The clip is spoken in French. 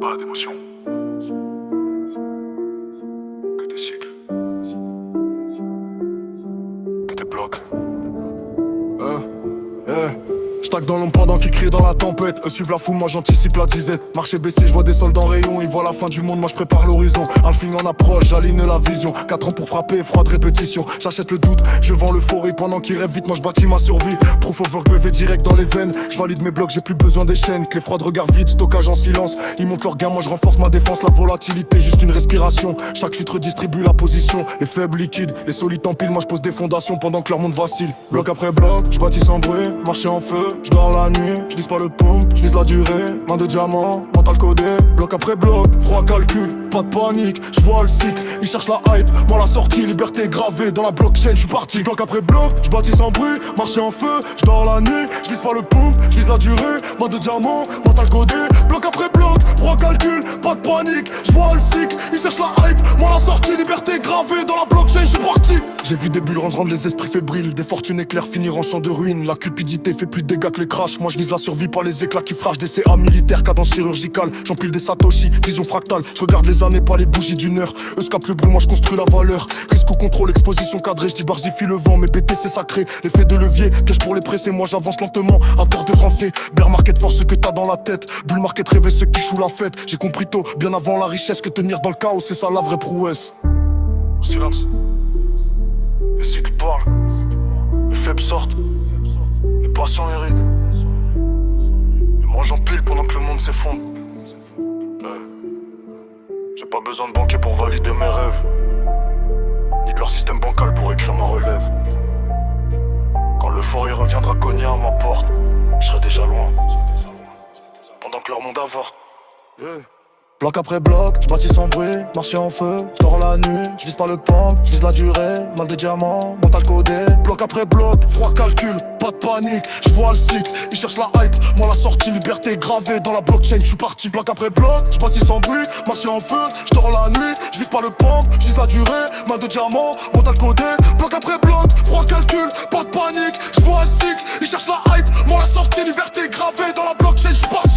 pas d'émotion. Que des cycles. Que des blocs. J'tac dans l'ombre pendant qu'ils crient dans la tempête. Eux suivent la foule, moi j'anticipe la disette. Marché baissé, je vois des soldats en rayon. Ils voient la fin du monde, moi je prépare l'horizon. Alfing en approche, j'aligne la vision. 4 ans pour frapper, froide répétition. J'achète le doute, je vends l'euphorie. Pendant qu'ils rêvent vite, moi je bâtis ma survie. Proof of work, BV direct dans les veines. Je valide mes blocs, j'ai plus besoin des chaînes. Clé froide, regard vide, stockage en silence. Ils montent leur gain, moi je renforce ma défense. La volatilité, juste une respiration. Chaque chute redistribue la position. Les faibles liquides, les solides empilent. Moi je pose des fondations pendant que leur monde vacille. Bloc après bloc, je bâtis sans bruit. Marché en feu, je dors la nuit. Je vise pas le pompe, je vise la durée. Main de diamant, mental codé. Bloc après bloc, froid calcul, pas de panique. Je vois le cycle, ils cherchent la hype. Moi la sortie, liberté gravée dans la blockchain. Je suis parti bloc après bloc, je bâtis sans bruit. Marché en feu, je dors la nuit. Je vise pas le pompe, je vise la durée. Main de diamant, mental codé. Bloc après bloc, froid calcul, pas de panique. Je vois le cycle, ils cherchent la hype. Moi la sortie, liberté gravée dans la blockchain. Je suis parti. J'ai vu des bulles rendre les esprits fébriles. Des fortunes éclairs finir en champ de ruines. La cupidité fait plus de dégâts que les crashs. Moi je vise la survie, pas les éclats qui flashent. Des CA militaires, cadence chirurgicale. J'empile des Satoshi, vision fractale. Je regarde les années, pas les bougies d'une heure. Eux scapent le bruit, moi je construis la valeur. Risque ou contrôle, exposition cadrée. Je barzifie le vent, mes BT c'est sacré. L'effet de levier, piège pour les presser. Moi j'avance lentement, à tort de français. Bear market force ce que t'as dans la tête. Bull market rêver ceux qui jouent la fête. J'ai compris tôt, bien avant la richesse, que tenir dans le chaos, c'est ça la vraie prouesse. Silence. Les cycles parlent. Les faibles sortent. Les patients héritent. Et moi j'empile pendant que le monde s'effondre. J'ai pas besoin de banquier pour valider mes rêves. Ni de leur système bancal pour écrire ma relève. Quand l'euphorie reviendra cogner à ma porte, je serai déjà loin. Pendant que leur monde avorte. Bloc après bloc, je bâtis sans bruit, marché en feu, je dors la nuit, je vise pas le pompe, je vise la durée, main de diamant, mental codé. Bloc après bloc, froid calcul, pas de panique, je vois le cycle, ils cherchent la hype, moi la sortie, liberté gravée dans la blockchain, je suis parti. Bloc après bloc, je bâtis sans bruit, marché en feu, je dors la nuit, je vise pas le pompe, je vise la durée, main de diamant, mental codé. Bloc après bloc, froid calcul, pas de panique, je vois le cycle, ils cherchent la hype, moi la sortie, liberté gravée dans la blockchain, je suis parti.